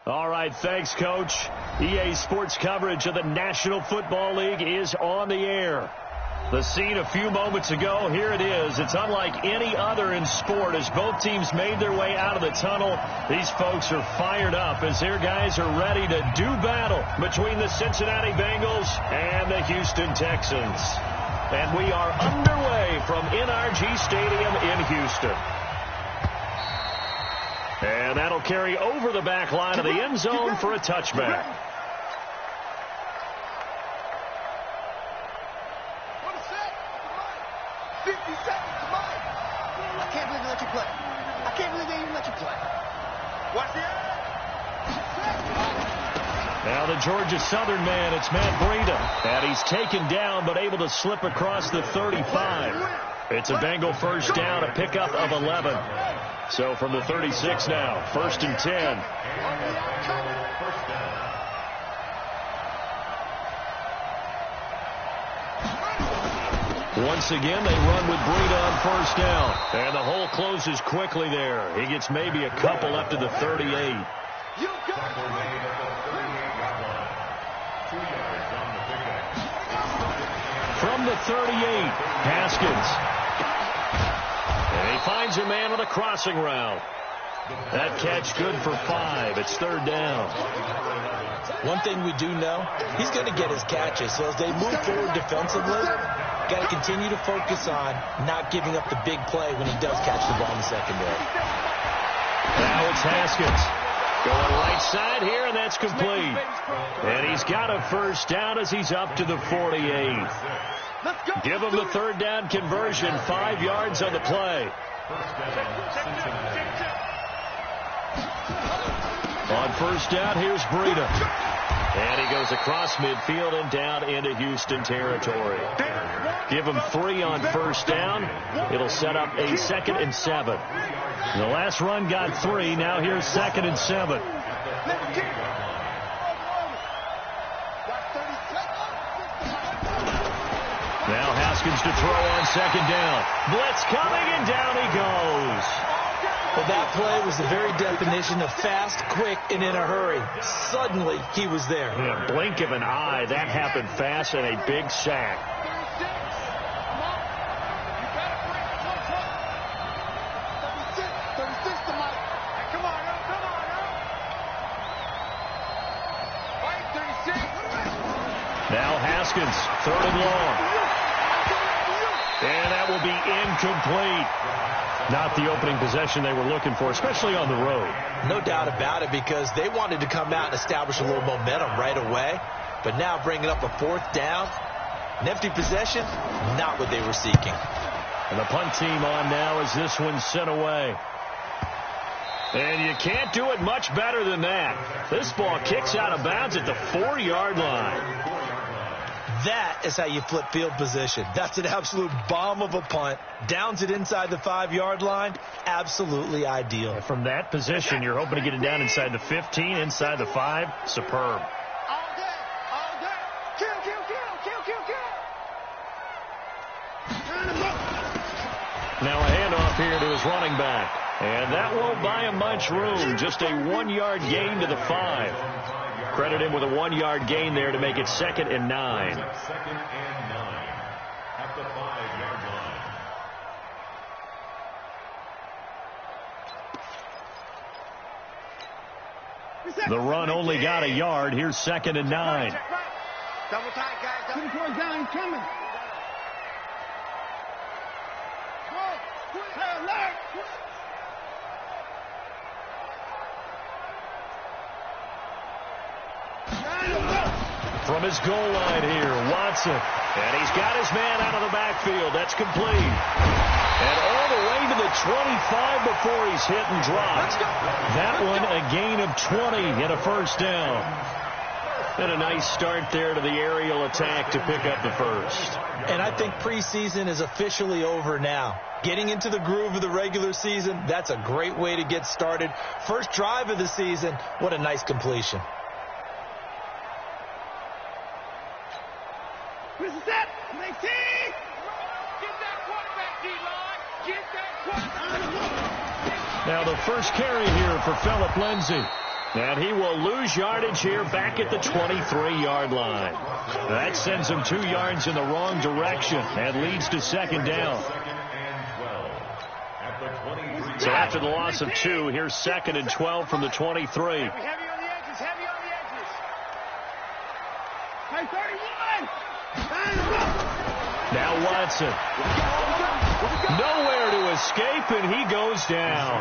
All right, thanks, Coach. EA Sports coverage of the National Football League is on the air. The scene a few moments ago, here it is. It's unlike any other in sport as both teams made their way out of the tunnel. These folks are fired up as their guys are ready to do battle between the Cincinnati Bengals and the Houston Texans. And we are underway from NRG Stadium in Houston. And that'll carry over the back line of the end zone for a touchback. I can't believe they let you play. I can't believe they even let you play. Watch the Now the Georgia Southern man, it's Matt Breida. And he's taken down but able to slip across the 35. It's a Bengal first down, a pickup of 11. So from the 36 now, 1st and 10. Once again, they run with Breida on 1st down. And the hole closes quickly there. He gets maybe a couple up to the 38. From the 38, Haskins. And he finds a man on a crossing route. That catch good for 5. It's 3rd down. One thing we do know, he's going to get his catches. So as they move forward defensively, got to continue to focus on not giving up the big play when he does catch the ball in the secondary. Now it's Haskins. Going right side here, and that's complete. And he's got a 1st down as he's up to the 48. Give him the 3rd down conversion, 5 yards on the play. On 1st down, here's Breida. And he goes across midfield and down into Houston territory. Give him 3 on 1st down. It'll set up a 2nd and 7. The last run got 3. Now here's 2nd and 7. Now Haskins to throw on 2nd down. Blitz coming, and down he goes. Well, that play was the very definition of fast, quick, and in a hurry. Suddenly, he was there. In a blink of an eye, that happened fast, and a big sack. Now Haskins, 3rd and long. And that will be incomplete. Not the opening possession they were looking for, especially on the road. No doubt about it, because they wanted to come out and establish a little momentum right away. But now bringing up a 4th down, an empty possession, not what they were seeking. And the punt team on now as this one's sent away. And you can't do it much better than that. This ball kicks out of bounds at the 4-yard line. That is how you flip field position. That's an absolute bomb of a punt. Downs it inside the 5-yard line. Absolutely ideal. And from that position, you're hoping to get it down inside the 15, inside the 5. Superb. All day. Kill. Now a handoff here to his running back. And that won't buy him much room. Just a 1-yard gain to the 5. Credit him with a 1-yard gain there to make it 2nd and 9. 2nd and 9 at the 5-yard line. The run only got a yard. Here's 2nd and 9. Double tight, guys. Double tight down. He's coming. From his goal line here, Watson. And he's got his man out of the backfield. That's complete. And all the way to the 25 before he's hit and dropped. That one a gain of 20 and a 1st down. And a nice start there to the aerial attack to pick up the 1st. And I think preseason is officially over now. Getting into the groove of the regular season, that's a great way to get started. First drive of the season, what a nice completion. Now the first carry here for Phillip Lindsay. And he will lose yardage here back at the 23-yard line. That sends him 2 yards in the wrong direction and leads to second down. So after the loss of 2, here's 2nd and 12 from the 23. Heavy on the edges, heavy on the edges. Hey, 31! Now Watson. Nowhere to escape, and he goes down.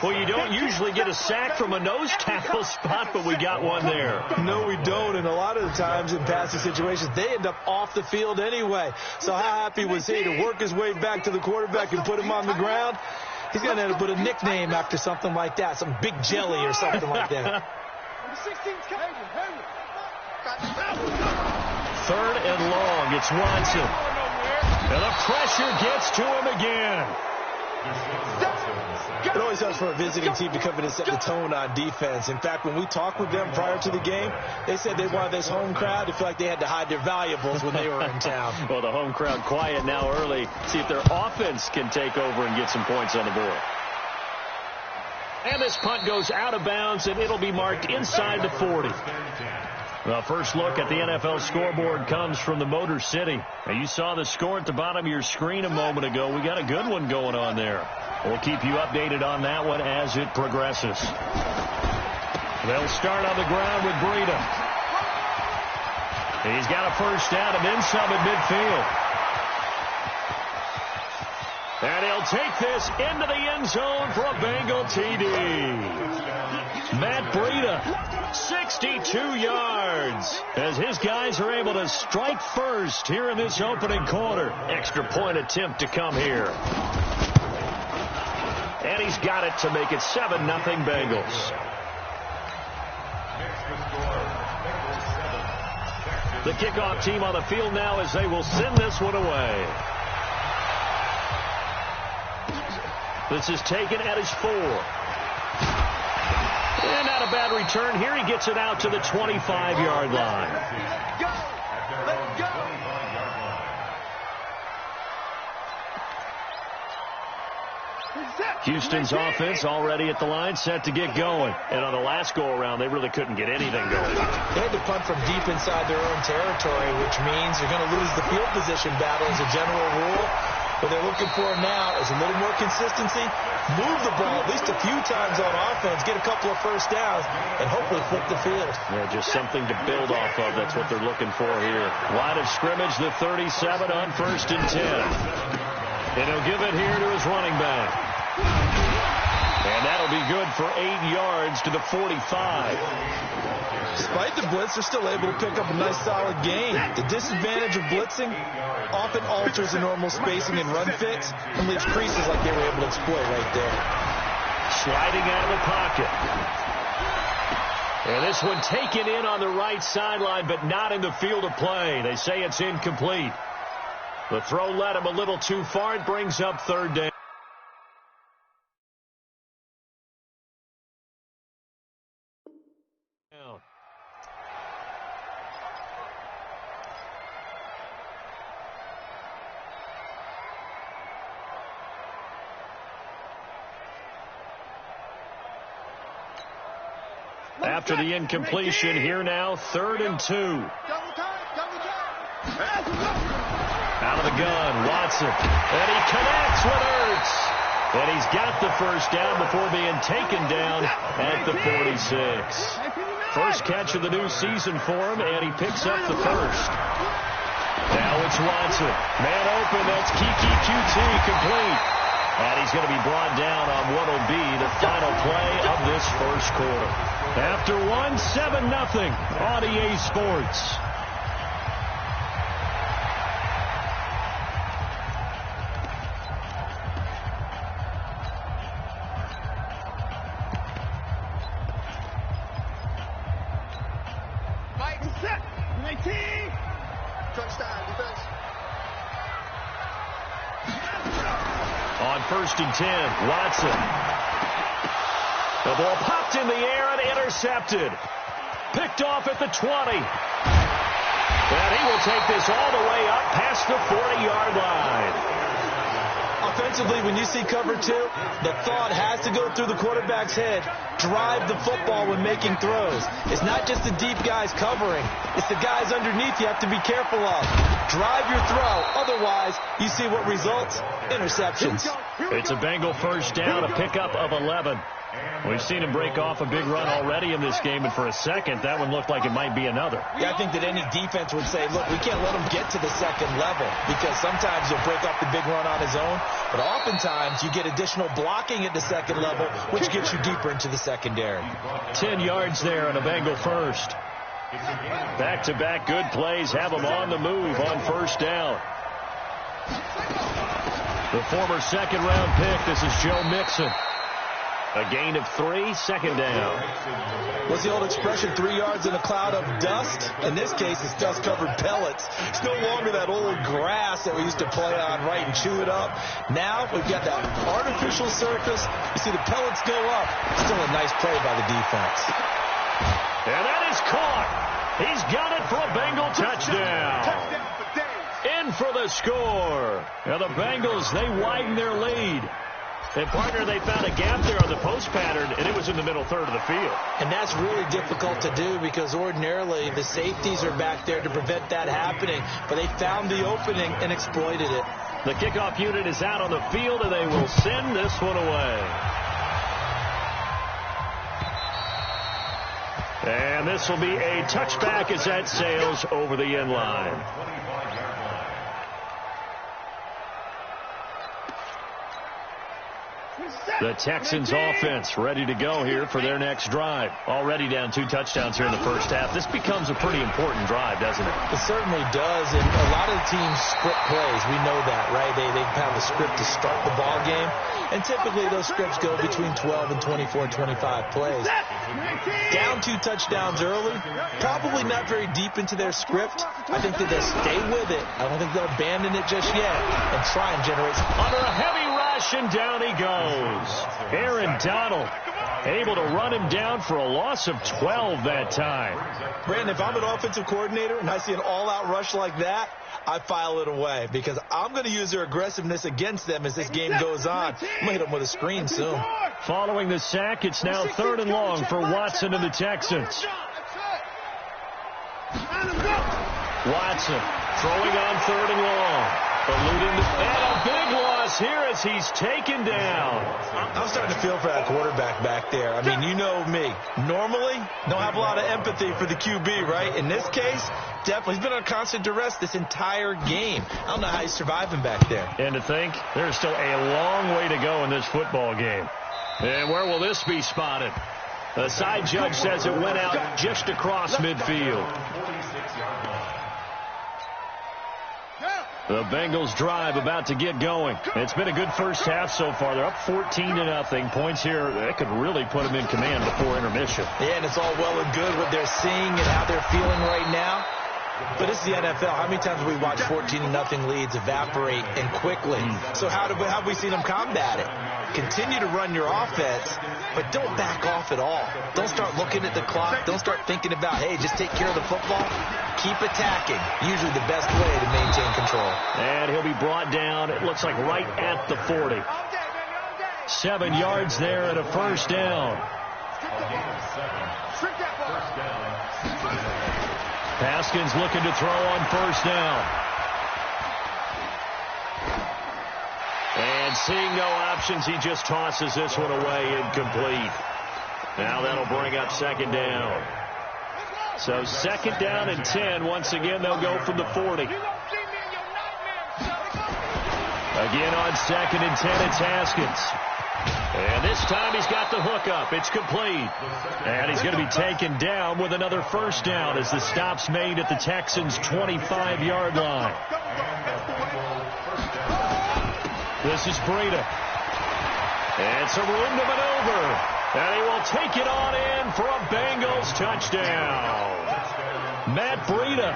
Well, you don't usually get a sack from a nose tackle spot, but we got one there. No, we don't, and a lot of the times in passing situations, they end up off the field anyway. So how happy was he to work his way back to the quarterback and put him on the ground? He's going to end up with a nickname after something like that, some Big Jelly or something like that. 3rd and long. It's Watson. And the pressure gets to him again. It always helps for a visiting team to come in and set the tone on defense. In fact, when we talked with them prior to the game, they said they wanted this home crowd to feel like they had to hide their valuables when they were in town. Well, the home crowd quiet now early. See if their offense can take over and get some points on the board. And this punt goes out of bounds, and it'll be marked inside the 40. The first look at the NFL scoreboard comes from the Motor City. Now, you saw the score at the bottom of your screen a moment ago. We got a good one going on there. We'll keep you updated on that one as it progresses. They'll start on the ground with Breida. He's got a first down and then some at midfield. And he'll take this into the end zone for a Bengal TD. Matt Breida, 62 yards, as his guys are able to strike first here in this opening quarter. Extra point attempt to come here. And he's got it to make it 7-0 Bengals. The kickoff team on the field now as they will send this one away. This is taken at his 4. And not a bad return here. He gets it out to the 25-yard line. Go! Let's go! Houston's offense already at the line, set to get going. And on the last go-around, they really couldn't get anything going. They had to punt from deep inside their own territory, which means they're going to lose the field position battle as a general rule. What they're looking for now is a little more consistency, move the ball at least a few times on offense, get a couple of first downs, and hopefully flip the field. Yeah, just something to build off of. That's what they're looking for here. Line of scrimmage, the 37 on 1st and 10. And he'll give it here to his running back. And that'll be good for 8 yards to the 45. Despite the blitz, they're still able to pick up a nice solid gain. The disadvantage of blitzing often alters the normal spacing and run fits and leaves creases like they were able to exploit right there. Sliding out of the pocket. And this one taken in on the right sideline, but not in the field of play. They say it's incomplete. The throw led him a little too far. It brings up 3rd down. After the incompletion, here now, 3rd and 2. Out of the gun, Watson. And he connects with Ertz. And he's got the first down before being taken down at the 46. First catch of the new season for him, and he picks up the first. Now it's Watson. Man open, that's Kiki QT complete. And he's going to be brought down on what will be the final play of this first quarter. After 7-0 on EA Sports. Set. 19. Touchdown, defense. On 1st and 10, Watson. The ball popped in the air and intercepted. Picked off at the 20. And he will take this all the way up past the 40-yard line. I'll Offensively, when you see cover 2, the thought has to go through the quarterback's head. Drive the football when making throws. It's not just the deep guys covering. It's the guys underneath you have to be careful of. Drive your throw. Otherwise, you see what results? Interceptions. It's a Bengal first down, a pickup of 11. We've seen him break off a big run already in this game, and for a second, that one looked like it might be another. Yeah, I think that any defense would say, look, we can't let him get to the second level, because sometimes he'll break off the big run on his own, but oftentimes you get additional blocking at the second level, which gets you deeper into the secondary. 10 yards there and a Bengal first. Back-to-back good plays have them on the move on first down. The former second-round pick, this is Joe Mixon. A gain of 3, second down. What's the old expression, 3 yards in a cloud of dust? In this case, it's dust-covered pellets. It's no longer that old grass that we used to play on, right, and chew it up. Now we've got that artificial surface. You see the pellets go up. Still a nice play by the defense. And that is caught. He's got it for a Bengal touchdown. In for the score. Now the Bengals, they widen their lead. And, partner, they found a gap there on the post pattern, and it was in the middle third of the field. And that's really difficult to do because ordinarily the safeties are back there to prevent that happening. But they found the opening and exploited it. The kickoff unit is out on the field, and they will send this one away. And this will be a touchback as that sails over the end line. The Texans offense ready to go here for their next drive. Already down 2 touchdowns here in the first half. This becomes a pretty important drive, doesn't it? It certainly does, and a lot of the teams script plays. We know that, right? They have a script to start the ball game, and typically those scripts go between 12 and 24, 25 plays. Down 2 touchdowns early, probably not very deep into their script. I think that they'll stay with it. I don't think they'll abandon it just yet and try and generate some. Under a heavy rush, and down he goes. Aaron Donald able to run him down for a loss of 12 that time. Brandon, if I'm an offensive coordinator and I see an all-out rush like that, I file it away because I'm going to use their aggressiveness against them as this game goes on. I'm going to hit them with a screen soon. Following the sack, it's now 3rd and long for Watson and the Texans. Watson throwing on 3rd and long. Eluding and a big loss here as he's taken down. I'm starting to feel for that quarterback back there. I mean, you know me. Normally, don't have a lot of empathy for the QB, right? In this case, definitely. He's been on constant duress this entire game. I don't know how he's surviving back there. And to think, there's still a long way to go in this football game. And where will this be spotted? The side judge says it went out just across midfield. The Bengals drive about to get going. It's been a good first half so far. They're up 14-0. Points here, that could really put them in command before intermission. Yeah, and it's all well and good what they're seeing and how they're feeling right now. But it's the NFL. How many times have we watched 14-0 leads evaporate and quickly? So how have we seen them combat it? Continue to run your offense, but don't back off at all. Don't start looking at the clock. Don't start thinking about, hey, just take care of the football. Keep attacking. Usually the best way to maintain control. And he'll be brought down, it looks like right at the 40. 7 yards there and a first down. Haskins looking to throw on first down. And seeing no options, he just tosses this one away incomplete. Now that'll bring up 2nd down. So 2nd down and 10. Once again, they'll go from the 40. Again on 2nd and 10, it's Haskins. And this time he's got the hook up. It's complete. And he's going to be taken down with another first down as the stop's made at the Texans' 25-yard line. This is Breida. And some room to maneuver. And he will take it on in for a Bengals touchdown. Matt Breida,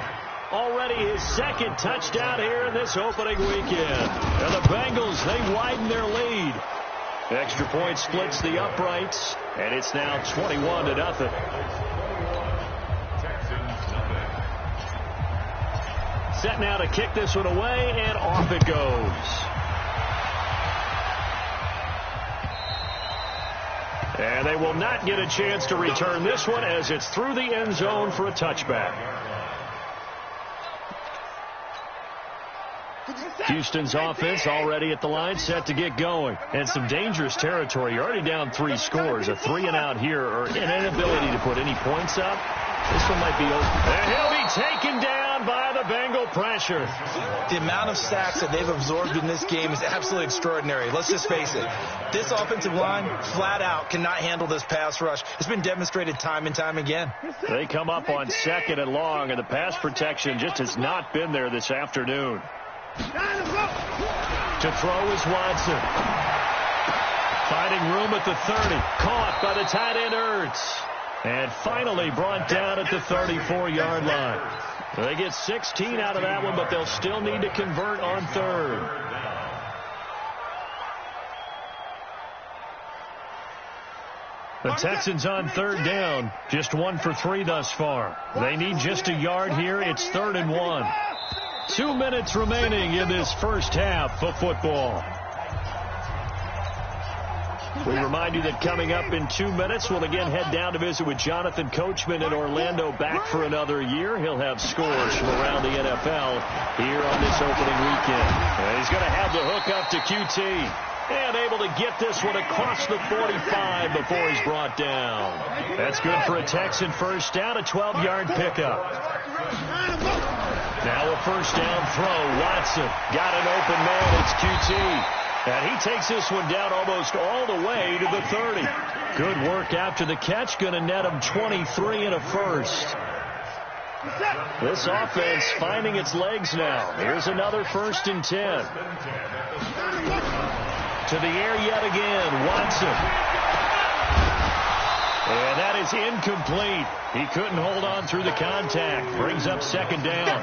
already his 2nd touchdown here in this opening weekend. And the Bengals, they widen their lead. Extra point splits the uprights, and it's now 21-0. Set now to kick this one away, and off it goes. And they will not get a chance to return this one as it's through the end zone for a touchback. Houston's offense already at the line, set to get going. And some dangerous territory. You're already down 3 scores. A 3-and-out here, or an inability to put any points up. This one might be over. And he'll be taken down by the Bengal pressure. The amount of sacks that they've absorbed in this game is absolutely extraordinary. Let's just face it. This offensive line, flat out, cannot handle this pass rush. It's been demonstrated time and time again. They come up on 2nd and long, and the pass protection just has not been there this afternoon. To throw is Watson. Finding room at the 30. Caught by the tight end Ertz. And finally brought down at the 34-yard line. They get 16 out of that one, but they'll still need to convert on 3rd. The Texans on 3rd down. Just 1 for 3 thus far. They need just a yard here. It's 3rd and 1. 2 minutes remaining in this first half of football. We remind you that coming up in 2 minutes, we'll again head down to visit with Jonathan Coachman in Orlando, back for another year. He'll have scores from around the NFL here on this opening weekend. And he's going to have the hook up to QT. And able to get this one across the 45 before he's brought down. That's good for a Texan first down, a 12-yard pickup. Now a first down throw. Watson got an open man. It's QT. And he takes this one down almost all the way to the 30. Good work after the catch. Going to net him 23 and a first. This offense finding its legs now. Here's another 1st and 10. To the air yet again. Watson. And that is incomplete. He couldn't hold on through the contact. Brings up 2nd down.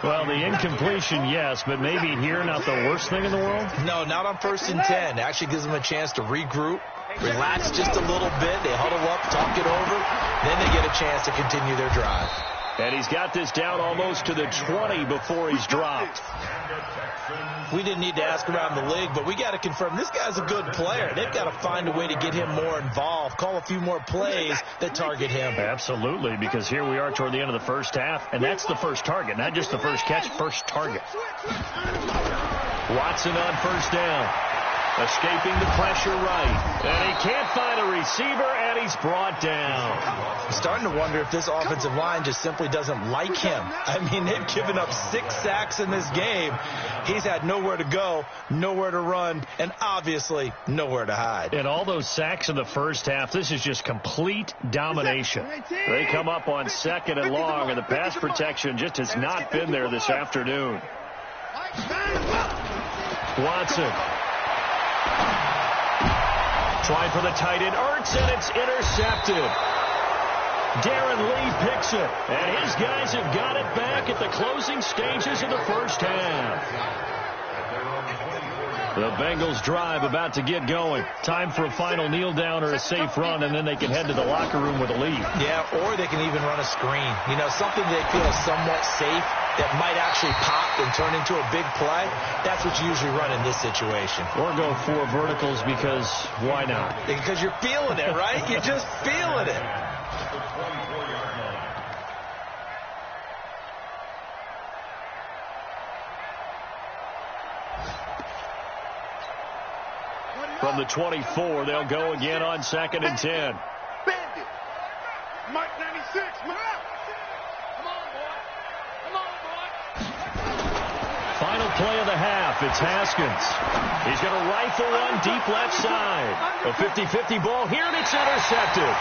Well, the incompletion, yes, but maybe here not the worst thing in the world? No, not on 1st and 10. It actually gives them a chance to regroup, relax just a little bit. They huddle up, talk it over. Then they get a chance to continue their drive. And he's got this down almost to the 20 before he's dropped. We didn't need to ask around the league, but we got to confirm this guy's a good player. They've got to find a way to get him more involved, call a few more plays that target him. Absolutely, because here we are toward the end of the first half, and that's the first target, not just the first catch, first target. Watson on 1st down. Escaping the pressure right. And he can't find a receiver, and he's brought down. I'm starting to wonder if this offensive line just simply doesn't like him. I mean, they've given up 6 sacks in this game. He's had nowhere to go, nowhere to run, and obviously nowhere to hide. And all those sacks in the first half, this is just complete domination. They come up on 2nd and long, and the pass protection just has not been there this afternoon. Watson. Trying for the tight end, Ertz, and it's intercepted. Darren Lee picks it, and his guys have got it back at the closing stages of the first half. The Bengals drive about to get going. Time for a final kneel down or a safe run, and then they can head to the locker room with a lead. Yeah, or they can even run a screen. You know, something they feel is somewhat safe that might actually pop and turn into a big play. That's what you usually run in this situation. Or go 4 verticals because why not? Because you're feeling it, right? You're just feeling it. From the 24, they'll go again on 2nd and 10. Bandit. Mike 96. Come on, boy. Come on, boy. Final play of the half. It's Haskins. He's going to rifle one deep left side. A 50-50 ball here, and it's intercepted.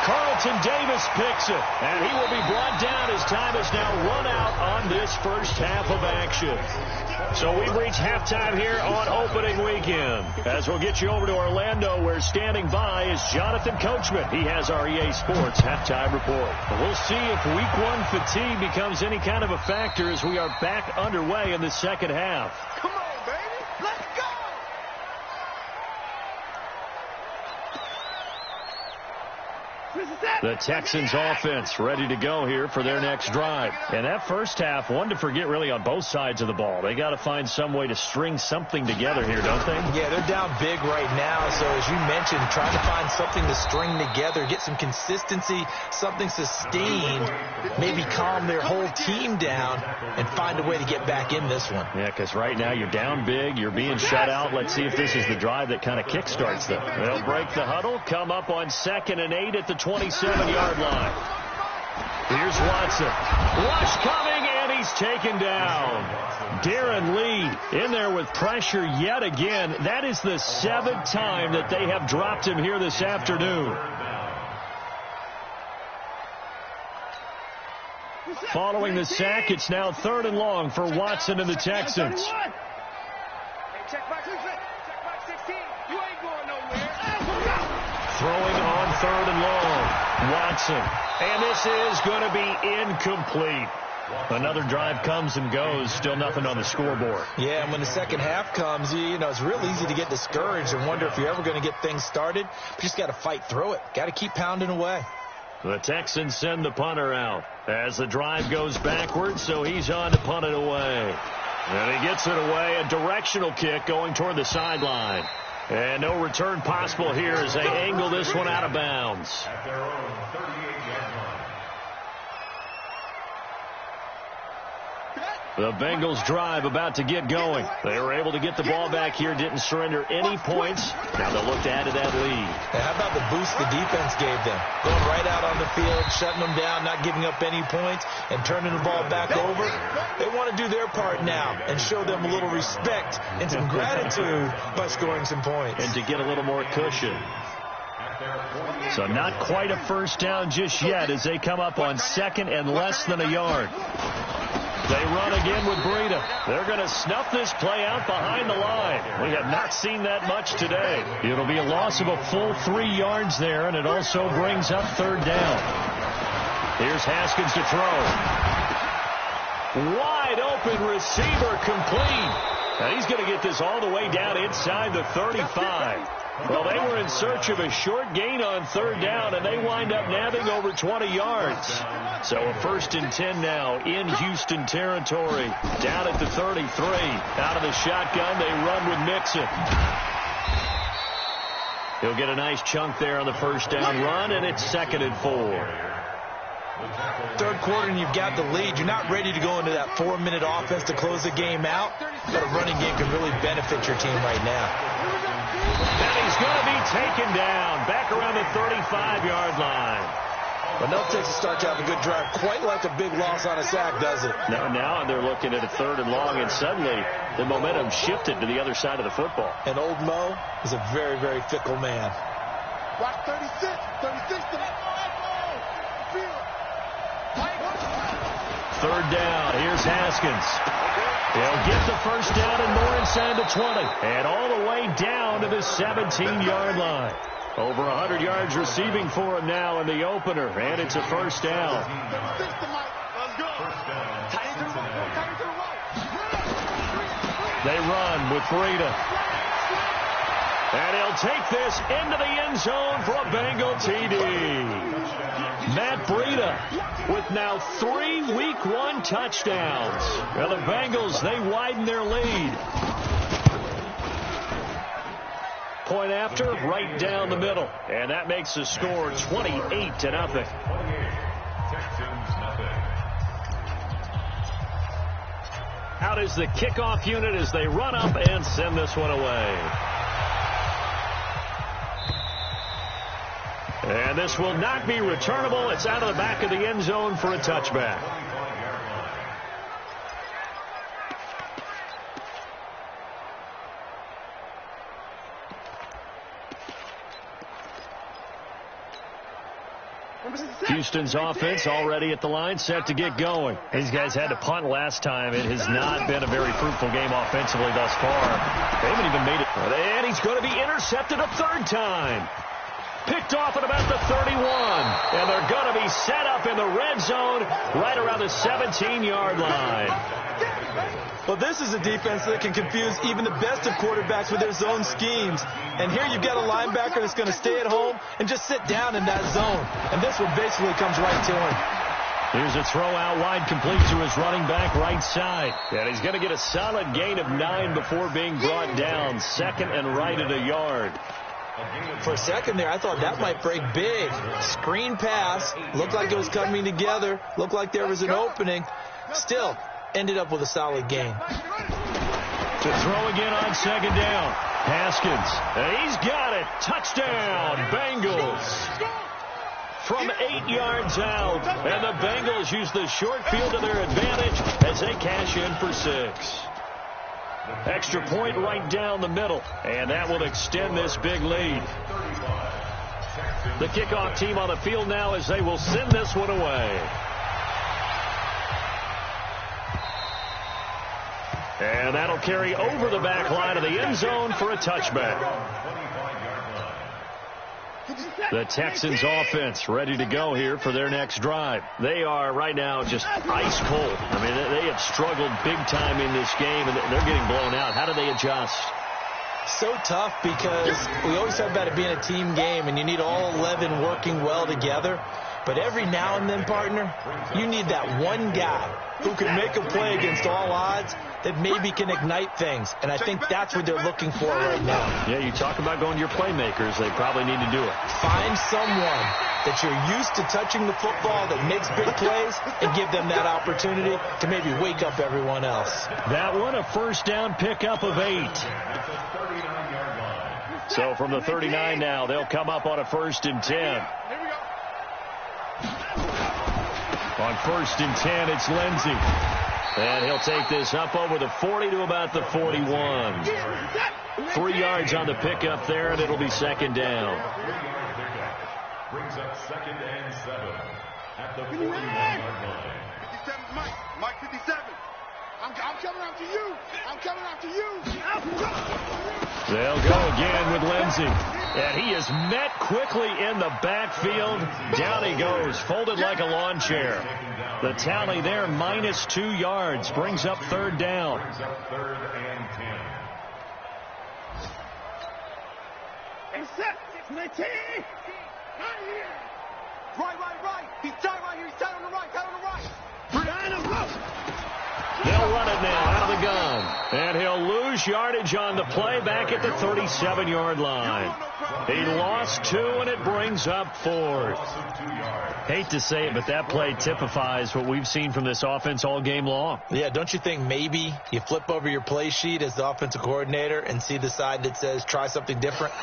Carlton Davis picks it, and he will be brought down as time has now run out on this first half of action. So we've reached halftime here on opening weekend. As we'll get you over to Orlando, where standing by is Jonathan Coachman. He has our EA Sports halftime report. We'll see if week 1 fatigue becomes any kind of a factor as we are back underway in the second half. Come on, baby. Let's go. The Texans offense ready to go here for their next drive. And that first half, one to forget really on both sides of the ball. They got to find some way to string something together here, don't they? Yeah, they're down big right now. So as you mentioned, trying to find something to string together, get some consistency, something sustained, maybe calm their whole team down and find a way to get back in this one. Yeah, because right now you're down big, you're being shut out. Let's see if this is the drive that kind of kickstarts them. They'll break the huddle, come up on 2nd and 8 at the 27-yard line. Here's Watson. Rush coming, and he's taken down. Darren Lee in there with pressure yet again. That is the 7th time that they have dropped him here this afternoon. Following the sack, it's now 3rd and long for Watson and the Texans. Throwing on 3rd and long. Watson. And this is going to be incomplete. Another drive comes and goes. Still nothing on the scoreboard. Yeah, and when the second half comes, you know, it's real easy to get discouraged and wonder if you're ever going to get things started. You just got to fight through it. Got to keep pounding away. The Texans send the punter out as the drive goes backwards, so he's on to punt it away. And he gets it away. A directional kick going toward the sideline. And no return possible here as they angle this one out of bounds. The Bengals drive about to get going. They were able to get the ball back here, didn't surrender any points. Now they'll look to add to that lead. And how about the boost the defense gave them? Going right out on the field, shutting them down, not giving up any points, and turning the ball back over. They want to do their part now and show them a little respect and some gratitude by scoring some points. And to get a little more cushion. So not quite a first down just yet as they come up on 2nd and less than a yard. They run again with Breida. They're going to snuff this play out behind the line. We have not seen that much today. It'll be a loss of a full 3 yards there, and it also brings up 3rd down. Here's Haskins to throw. Wide open receiver complete. Now he's going to get this all the way down inside the 35. Well, they were in search of a short gain on 3rd down, and they wind up nabbing over 20 yards. So a 1st and 10 now in Houston territory. Down at the 33. Out of the shotgun, they run with Mixon. He'll get a nice chunk there on the 1st down run, and it's 2nd and 4. 3rd quarter and you've got the lead. You're not ready to go into that 4-minute offense to close the game out, but a running game can really benefit your team right now. And he's going to be taken down back around the 35-yard line. But no Texas start to have a good drive, quite like a big loss on a sack, does it? No, now they're looking at a 3rd and long, and suddenly the momentum shifted to the other side of the football. And old Mo is a very, very fickle man. Watch 36 to 3rd down. Here's Haskins. He'll get the 1st down and more inside the 20. And all the way down to the 17-yard line. Over 100 yards receiving for him now in the opener. And it's a 1st down. They run with Breida. And he'll take this into the end zone for a Bengal TD. Matt Breida with now 3 Week 1 touchdowns. Well, the Bengals, they widen their lead. Point after, right down the middle. And that makes the score 28-0. Out is the kickoff unit as they run up and send this one away. And this will not be returnable. It's out of the back of the end zone for a touchback. Houston's offense already at the line, set to get going. These guys had to punt last time. It has not been a very fruitful game offensively thus far. They haven't even made it. And he's going to be intercepted a 3rd time. Picked off at about the 31. And they're going to be set up in the red zone right around the 17-yard line. Well, this is a defense that can confuse even the best of quarterbacks with their zone schemes. And here you've got a linebacker that's going to stay at home and just sit down in that zone. And this one basically comes right to him. Here's a throw out wide, complete to his running back right side. And he's going to get a solid gain of 9 before being brought down. Second and right at a yard. For a second there, I thought that might break big. Screen pass. Looked like it was coming together. Looked like there was an opening. Still, ended up with a solid gain. To throw again on second down. Haskins. And he's got it. Touchdown, Bengals. From 8 yards out. And the Bengals use the short field to their advantage as they cash in for 6. Extra point right down the middle. And that will extend this big lead. The kickoff team on the field now as they will send this one away. And that'll carry over the back line of the end zone for a touchback. The Texans offense ready to go here for their next drive. They are right now just ice cold. I mean, they have struggled big time in this game, and they're getting blown out. How do they adjust? So tough because we always talk about it being a team game, and you need all 11 working well together. But every now and then, partner, you need that one guy who can make a play against all odds that maybe can ignite things. And I think that's what they're looking for right now. Yeah, you talk about going to your playmakers. They probably need to do it. Find someone that you're used to touching the football that makes big plays and give them that opportunity to maybe wake up everyone else. That one, a first down pickup of 8. So from the 39 now, they'll come up on a 1st and 10. On 1st and 10, it's Lindsey. And he'll take this up over the 40 to about the 41. 3 yards on the pickup there, and it'll be 2nd down. Brings up 2nd and 7 at the 41-yard line. 57, Mike 57. I'm coming after you. I'm coming after you. They'll go again with Lindsey. And he is met quickly in the backfield. Down he goes, folded like a lawn chair. The tally there, -2 yards, brings up 3rd down. Brings up 3rd and 10. And set. 19. Right. He's tight right here. He's tight on the right. They'll run it now out of the gun. And he'll lose yardage on the play back at the 37-yard line. He lost 2, and it brings up 4th. Hate to say it, but that play typifies what we've seen from this offense all game long. Yeah, don't you think maybe you flip over your play sheet as the offensive coordinator and see the side that says try something different?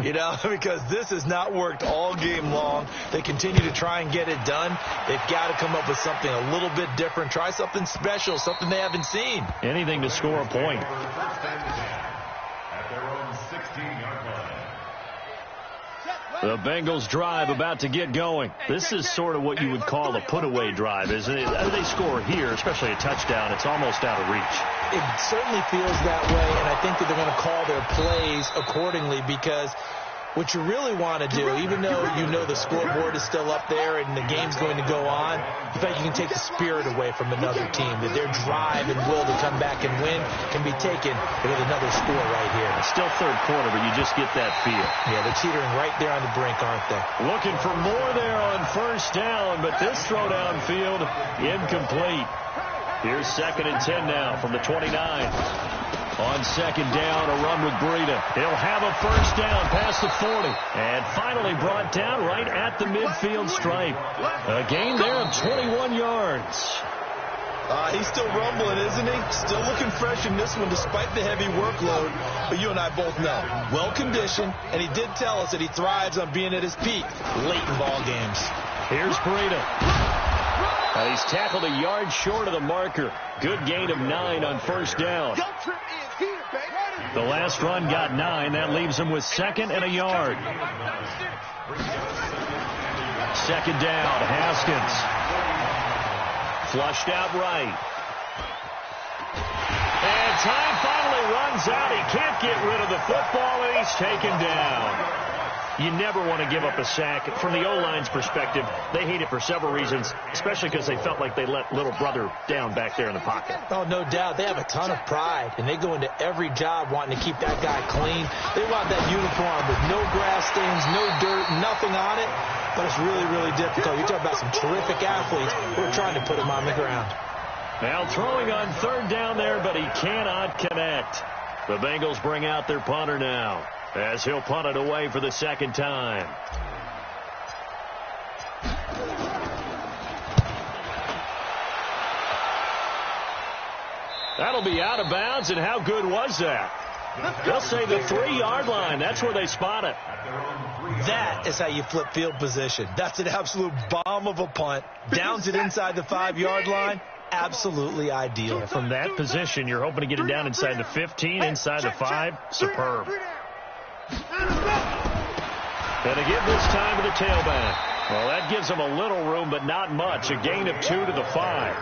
You know, because this has not worked all game long. They continue to try and get it done. They've got to come up with something a little bit different. Try something special, something they haven't seen. Anything to score a point. At their own 16-yard line. The Bengals drive about to get going. This is sort of what you would call a put-away drive, isn't it? They score here, especially a touchdown. It's almost out of reach. It certainly feels that way, and I think that they're going to call their plays accordingly because what you really want to do, even though you know the scoreboard is still up there and the game's going to go on, you think you can take the spirit away from another team, that their drive and will to come back and win can be taken with another score right here. It's still 3rd quarter, but you just get that feel. Yeah, they're teetering right there on the brink, aren't they? Looking for more there on 1st down, but this throw downfield incomplete. Here's 2nd and 10 now from the 29. On 2nd down, a run with Breida. He'll have a 1st down past the 40. And finally brought down right at the midfield stripe. A gain there of 21 yards. He's still rumbling, isn't he? Still looking fresh in this one despite the heavy workload. But you and I both know, well-conditioned, and he did tell us that he thrives on being at his peak late in ball games. Here's Breida. He's tackled a yard short of the marker. Good gain of 9 on 1st down. The last run got 9. That leaves him with 2nd and a yard. 2nd down, Haskins. Flushed out right. And time finally runs out. He can't get rid of the football, and he's taken down. You never want to give up a sack. From the O-line's perspective, they hate it for several reasons, especially because they felt like they let little brother down back there in the pocket. Oh, no doubt. They have a ton of pride, and they go into every job wanting to keep that guy clean. They want that uniform with no grass stains, no dirt, nothing on it. But it's really, really difficult. You're talking about some terrific athletes who are trying to put him on the ground. Now throwing on third down there, but he cannot connect. The Bengals bring out their punter now, as he'll punt it away for the second time. That'll be out of bounds, and how good was that? They'll say the 3-yard line. That's where they spot it. That is how you flip field position. That's an absolute bomb of a punt. Downs it inside the 5-yard line. Absolutely ideal. From that position, you're hoping to get it down inside the 15, inside the 5. Superb. And again this time to the tailback. Well, that gives them a little room, but not much. A gain of 2 to the 5.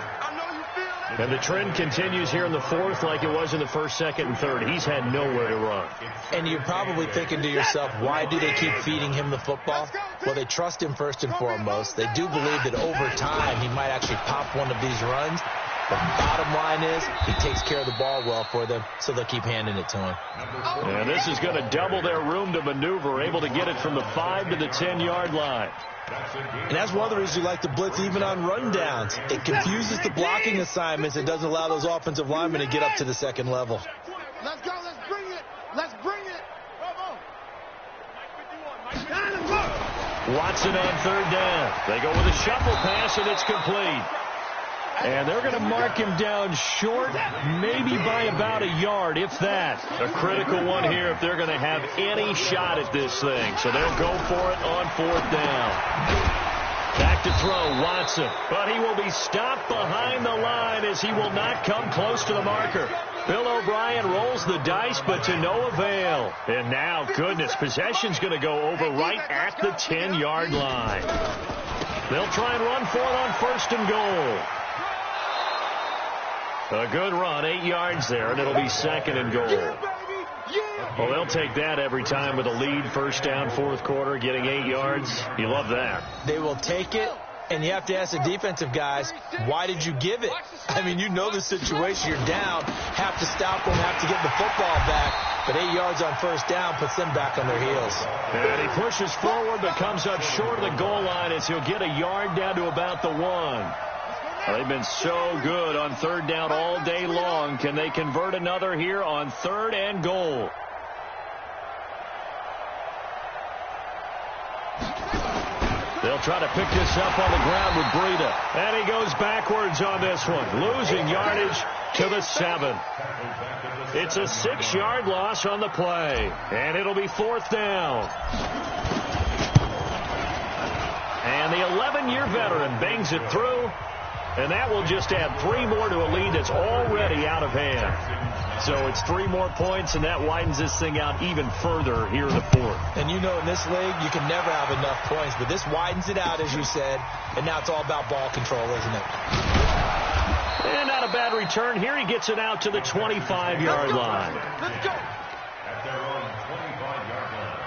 And the trend continues here in the fourth like it was in the first, second, and third. He's had nowhere to run. And you're probably thinking to yourself, why do they keep feeding him the football? Well, they trust him first and foremost. They do believe that over time he might actually pop one of these runs. But the bottom line is he takes care of the ball well for them, so they'll keep handing it to him. And this is going to double their room to maneuver, able to get it from the 5 to the 10-yard line. And that's one of the reasons you like to blitz even on run downs. It confuses the blocking assignments and doesn't allow those offensive linemen to get up to the second level. Let's go. Let's bring it. Let's bring it. Watson on third down. They go with a shuffle pass, and it's complete. And they're going to mark him down short, maybe by about a yard, if that. A critical one here if they're going to have any shot at this thing. So they'll go for it on fourth down. Back to throw, Watson. But he will be stopped behind the line as he will not come close to the marker. Bill O'Brien rolls the dice, but to no avail. And now, goodness, possession's going to go over right at the 10-yard line. They'll try and run for it on first and goal. A good run, 8 yards there, and it'll be second and goal. Well, they'll take that every time with a lead, first down, fourth quarter, getting 8 yards. You love that. They will take it, and you have to ask the defensive guys, why did you give it? I mean, you know the situation. You're down, have to stop them, have to get the football back. But 8 yards on first down puts them back on their heels. And he pushes forward, but comes up short of the goal line as he'll get a yard down to about the 1. They've been so good on third down all day long. Can they convert another here on third and goal? They'll try to pick this up on the ground with Breida. And he goes backwards on this one, losing yardage to the 7. It's a 6-yard loss on the play. And it'll be fourth down. And the 11-year veteran bangs it through. And that will just add 3 more to a lead that's already out of hand. So it's 3 more points, and that widens this thing out even further here in the fourth. And you know in this league, you can never have enough points. But this widens it out, as you said. And now it's all about ball control, isn't it? And not a bad return. Here he gets it out to the 25-yard line. Let's go. At their own 25-yard line.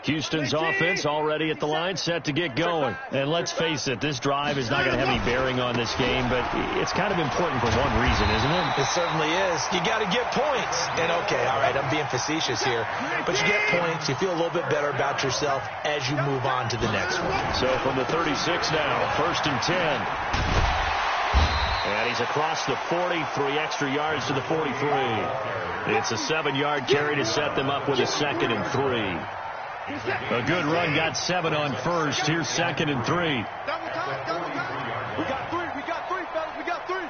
Houston's offense already at the line, set to get going. And let's face it, this drive is not going to have any bearing on this game, but it's kind of important for one reason, isn't it? It certainly is. You got to get points. And, okay, all right, I'm being facetious here. But you get points. You feel a little bit better about yourself as you move on to the next one. So from the 36 now, first and 10. And he's across the 40, 3 extra yards to the 43. It's a 7-yard carry to set them up with a second and 3. A good run, got 7 on first. Here's second and 3. We got 3, fellas. We got 3.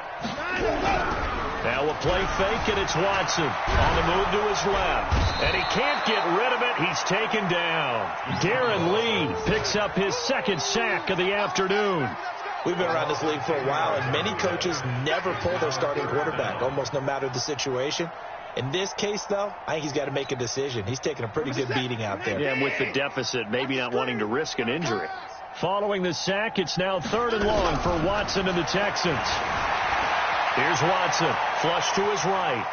Now a play fake, and it's Watson on the move to his left. And he can't get rid of it. He's taken down. Darren Lee picks up his second sack of the afternoon. We've been around this league for a while, and many coaches never pull their starting quarterback, almost no matter the situation. In this case, though, I think he's got to make a decision. He's taking a pretty good beating out there. Yeah, and with the deficit, maybe not wanting to risk an injury. Following the sack, it's now 3rd and long for Watson and the Texans. Here's Watson, flush to his right.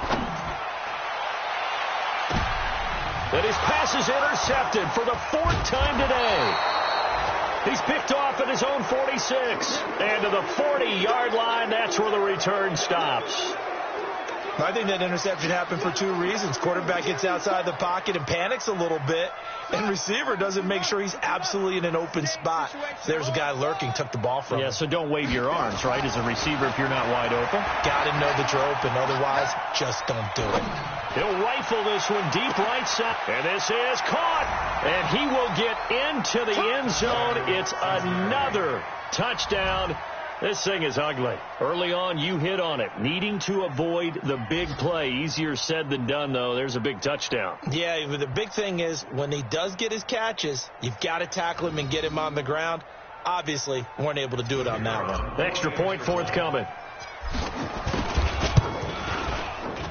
And his pass is intercepted for the 4th time today. He's picked off at his own 46. And to the 40-yard line, that's where the return stops. I think that interception happened for 2 reasons. Quarterback gets outside the pocket and panics a little bit, and receiver doesn't make sure he's absolutely in an open spot. There's a guy lurking, took the ball from him. Yeah, so don't wave your arms, right, as a receiver if you're not wide open. Got to know that you're open. Otherwise, just don't do it. He'll rifle this one deep right side. And this is caught. And he will get into the end zone. It's another touchdown. This thing is ugly. Early on, you hit on it. Needing to avoid the big play. Easier said than done, though. There's a big touchdown. Yeah, but the big thing is when he does get his catches, you've got to tackle him and get him on the ground. Obviously, weren't able to do it on that one. Extra point forthcoming.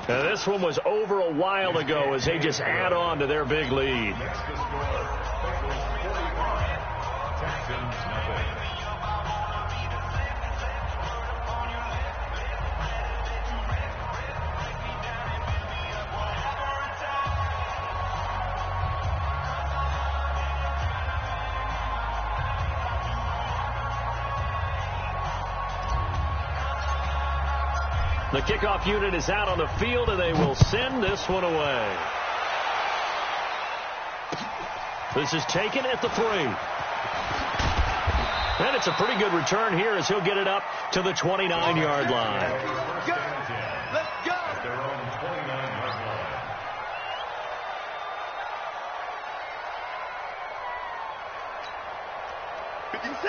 Now, this one was over a while ago as they just add on to their big lead. The kickoff unit is out on the field, and they will send this one away. This is taken at the 3. And it's a pretty good return here as he'll get it up to the 29-yard line. Let's go.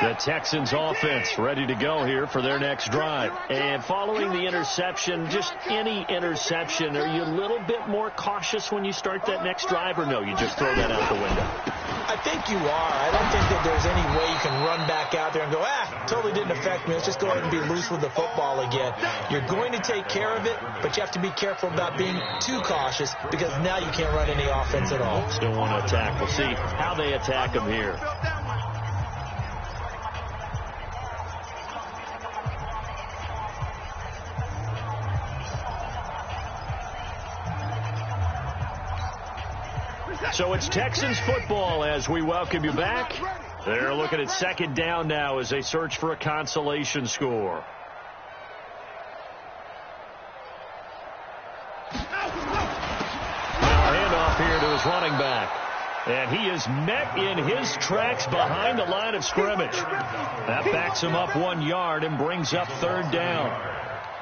The Texans offense ready to go here for their next drive. And following the interception, just any interception, are you a little bit more cautious when you start that next drive, or no, you just throw that out the window? I think you are. I don't think that there's any way you can run back out there and go, totally didn't affect me. Let's just go ahead and be loose with the football again. You're going to take care of it, but you have to be careful about being too cautious because now you can't run any offense at all. Still want to attack. We'll see how they attack him here. So it's Texans football as we welcome you back. They're looking at 2nd down now as they search for a consolation score. Now handoff here to his running back. And he is met in his tracks behind the line of scrimmage. That backs him up 1 yard and brings up 3rd down.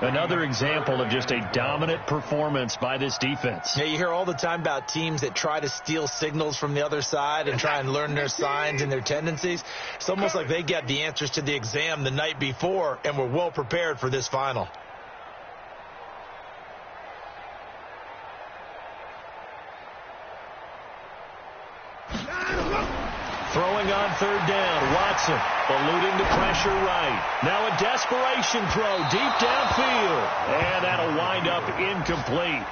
Another example of just a dominant performance by this defense. Yeah, you hear all the time about teams that try to steal signals from the other side and try and learn their signs and their tendencies. It's almost like they got the answers to the exam the night before and were well prepared for this final. Throwing on 3rd down, Watson eluding the pressure right. Now a desperation throw deep downfield. And that'll wind up incomplete.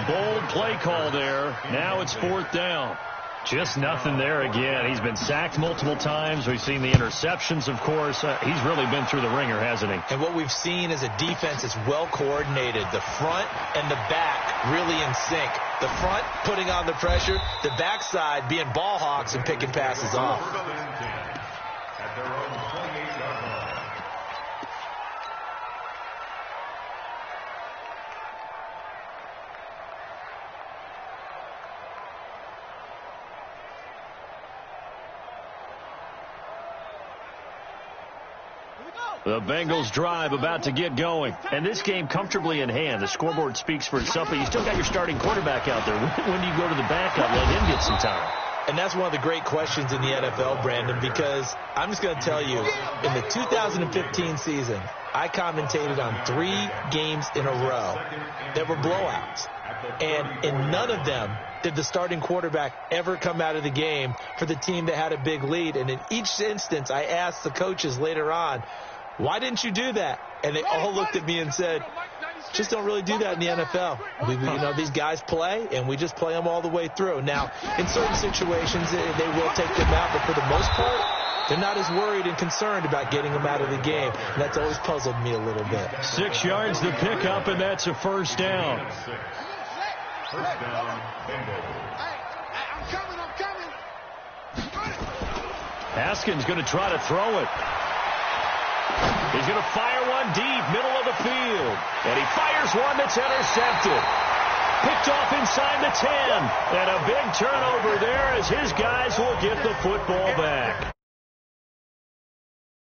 Bold play call there. Now it's 4th down. Just nothing there again. He's been sacked multiple times. We've seen the interceptions, of course. He's really been through the ringer, hasn't he? And what we've seen is a defense that's well coordinated. The front and the back really in sync. The front putting on the pressure. The backside being ball hawks and picking passes off. At their own 28-yard line. The Bengals drive about to get going. And this game comfortably in hand. The scoreboard speaks for itself, but you still got your starting quarterback out there. When do you go to the backup? Let him get some time. And that's one of the great questions in the NFL, Brandon, because I'm just going to tell you, in the 2015 season, I commentated on 3 games in a row that were blowouts. And in none of them did the starting quarterback ever come out of the game for the team that had a big lead. And in each instance, I asked the coaches later on, why didn't you do that? And they all looked at me and said, just don't really do that in the NFL. These guys play, and we just play them all the way through. Now, in certain situations, they will take them out, but for the most part, They're not as worried and concerned about getting him out of the game. And that's always puzzled me a little bit. 6 yards the pickup, and that's a first down. First down, Bengals. I'm coming. Haskins going to try to throw it. He's going to fire one deep, middle of the field. And he fires one that's intercepted. Picked off inside the 10. And a big turnover there as his guys will get the football back.